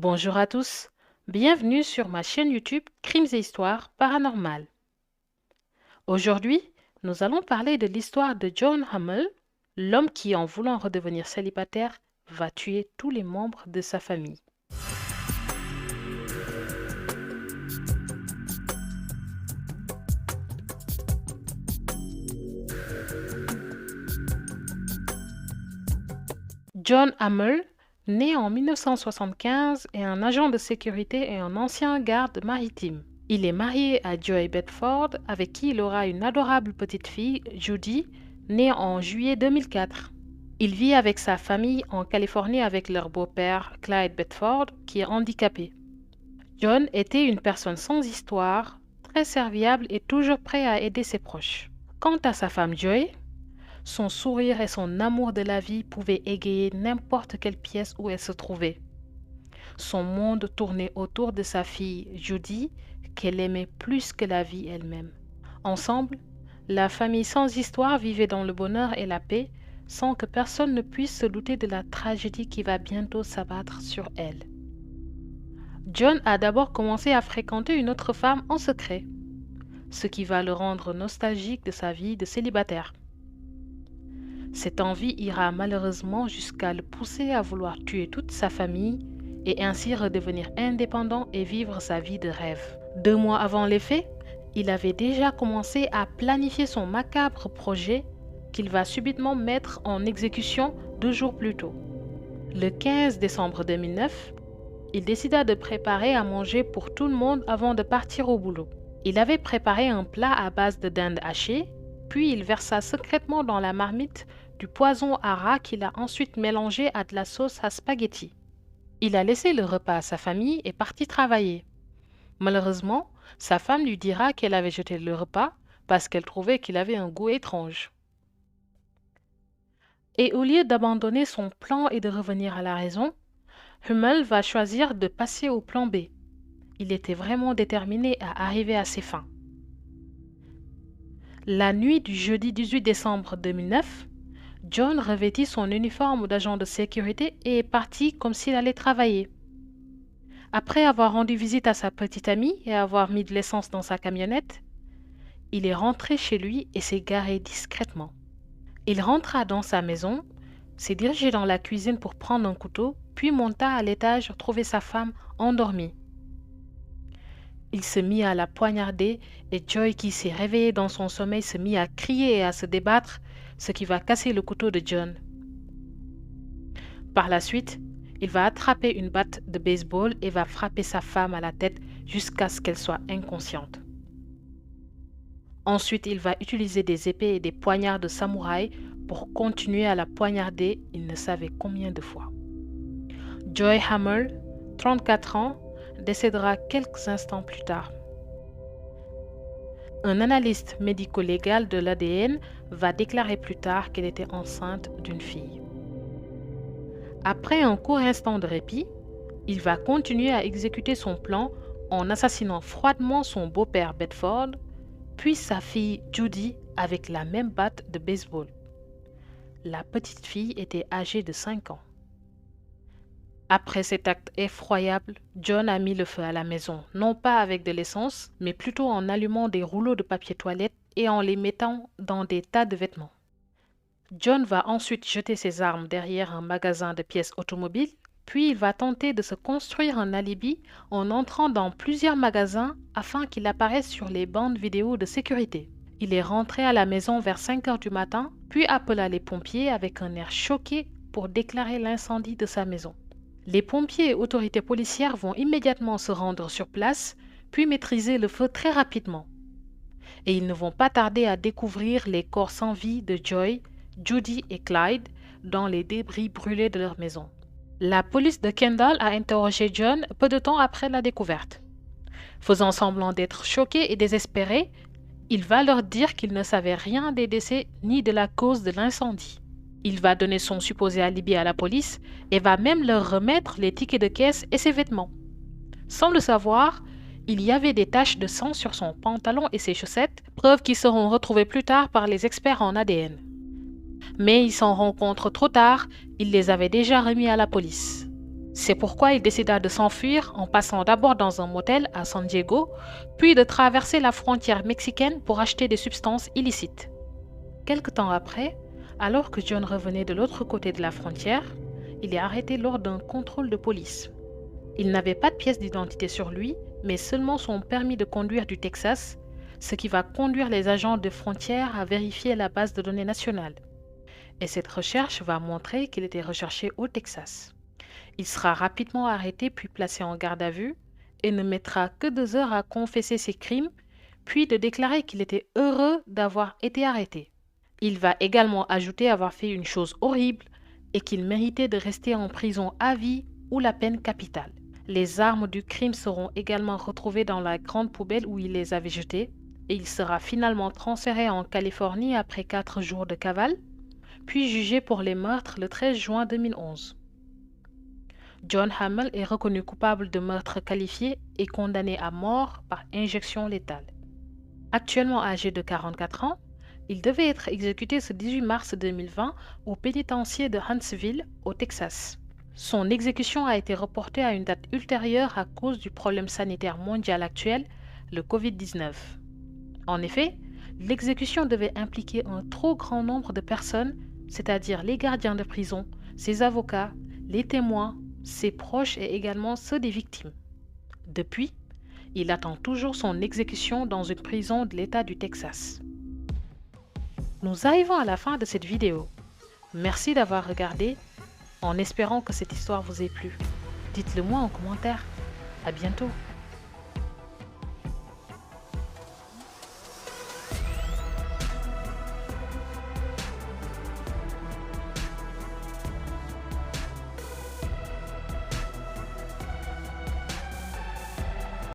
Bonjour à tous, bienvenue sur ma chaîne YouTube Crimes et Histoires Paranormales. Aujourd'hui, nous allons parler de l'histoire de John Hummel, l'homme qui, en voulant redevenir célibataire, va tuer tous les membres de sa famille. John Hummel, né en 1975, est un agent de sécurité et un ancien garde maritime. Il est marié à Joy Bedford, avec qui il aura une adorable petite fille, Judy, née en juillet 2004. Il vit avec sa famille en Californie avec leur beau-père, Clyde Bedford, qui est handicapé. John était une personne sans histoire, très serviable et toujours prêt à aider ses proches. Quant à sa femme Joy, son sourire et son amour de la vie pouvaient égayer n'importe quelle pièce où elle se trouvait. Son monde tournait autour de sa fille Judy, qu'elle aimait plus que la vie elle-même. Ensemble, la famille sans histoire vivait dans le bonheur et la paix, sans que personne ne puisse se douter de la tragédie qui va bientôt s'abattre sur elle. John a d'abord commencé à fréquenter une autre femme en secret, ce qui va le rendre nostalgique de sa vie de célibataire. Cette envie ira malheureusement jusqu'à le pousser à vouloir tuer toute sa famille et ainsi redevenir indépendant et vivre sa vie de rêve. 2 mois avant les faits, il avait déjà commencé à planifier son macabre projet qu'il va subitement mettre en exécution 2 jours plus tôt. Le 15 décembre 2009, il décida de préparer à manger pour tout le monde avant de partir au boulot. Il avait préparé un plat à base de dinde hachée, puis il versa secrètement dans la marmite du poison à rat qu'il a ensuite mélangé à de la sauce à spaghetti. Il a laissé le repas à sa famille et parti travailler. Malheureusement, sa femme lui dira qu'elle avait jeté le repas parce qu'elle trouvait qu'il avait un goût étrange. Et au lieu d'abandonner son plan et de revenir à la raison, Hummel va choisir de passer au plan B. Il était vraiment déterminé à arriver à ses fins. La nuit du jeudi 18 décembre 2009, John revêtit son uniforme d'agent de sécurité et est parti comme s'il allait travailler. Après avoir rendu visite à sa petite amie et avoir mis de l'essence dans sa camionnette, il est rentré chez lui et s'est garé discrètement. Il rentra dans sa maison, s'est dirigé dans la cuisine pour prendre un couteau, puis monta à l'étage trouver sa femme endormie. Il se mit à la poignarder et Joy, qui s'est réveillée dans son sommeil, se mit à crier et à se débattre, ce qui va casser le couteau de John. Par la suite, il va attraper une batte de baseball et va frapper sa femme à la tête jusqu'à ce qu'elle soit inconsciente. Ensuite, il va utiliser des épées et des poignards de samouraï pour continuer à la poignarder il ne savait combien de fois. Joy Hummel, 34 ans, décédera quelques instants plus tard. Un analyste médico-légal de l'ADN va déclarer plus tard qu'elle était enceinte d'une fille. Après un court instant de répit, il va continuer à exécuter son plan en assassinant froidement son beau-père Bedford, puis sa fille Judy avec la même batte de baseball. La petite fille était âgée de 5 ans. Après cet acte effroyable, John a mis le feu à la maison, non pas avec de l'essence, mais plutôt en allumant des rouleaux de papier toilette et en les mettant dans des tas de vêtements. John va ensuite jeter ses armes derrière un magasin de pièces automobiles, puis il va tenter de se construire un alibi en entrant dans plusieurs magasins afin qu'il apparaisse sur les bandes vidéo de sécurité. Il est rentré à la maison vers 5 heures du matin, puis appela les pompiers avec un air choqué pour déclarer l'incendie de sa maison. Les pompiers et autorités policières vont immédiatement se rendre sur place, puis maîtriser le feu très rapidement. Et ils ne vont pas tarder à découvrir les corps sans vie de Joy, Judy et Clyde dans les débris brûlés de leur maison. La police de Kendall a interrogé John peu de temps après la découverte. Faisant semblant d'être choqué et désespéré, il va leur dire qu'il ne savait rien des décès ni de la cause de l'incendie. Il va donner son supposé alibi à la police et va même leur remettre les tickets de caisse et ses vêtements. Sans le savoir, il y avait des taches de sang sur son pantalon et ses chaussettes, preuves qui seront retrouvées plus tard par les experts en ADN. Mais il s'en rend compte trop tard, il les avait déjà remis à la police. C'est pourquoi il décida de s'enfuir en passant d'abord dans un motel à San Diego, puis de traverser la frontière mexicaine pour acheter des substances illicites. Quelque temps après, alors que John revenait de l'autre côté de la frontière, il est arrêté lors d'un contrôle de police. Il n'avait pas de pièce d'identité sur lui, mais seulement son permis de conduire du Texas, ce qui va conduire les agents de frontière à vérifier la base de données nationale. Et cette recherche va montrer qu'il était recherché au Texas. Il sera rapidement arrêté puis placé en garde à vue et ne mettra que 2 heures à confesser ses crimes, puis de déclarer qu'il était heureux d'avoir été arrêté. Il va également ajouter avoir fait une chose horrible et qu'il méritait de rester en prison à vie ou la peine capitale. Les armes du crime seront également retrouvées dans la grande poubelle où il les avait jetées et il sera finalement transféré en Californie après 4 jours de cavale, puis jugé pour les meurtres le 13 juin 2011. John Hamill est reconnu coupable de meurtre qualifié et condamné à mort par injection létale. Actuellement âgé de 44 ans, il devait être exécuté ce 18 mars 2020 au pénitencier de Huntsville, au Texas. Son exécution a été reportée à une date ultérieure à cause du problème sanitaire mondial actuel, le Covid-19. En effet, l'exécution devait impliquer un trop grand nombre de personnes, c'est-à-dire les gardiens de prison, ses avocats, les témoins, ses proches et également ceux des victimes. Depuis, il attend toujours son exécution dans une prison de l'État du Texas. Nous arrivons à la fin de cette vidéo. Merci d'avoir regardé, en espérant que cette histoire vous ait plu. Dites-le moi en commentaire. À bientôt.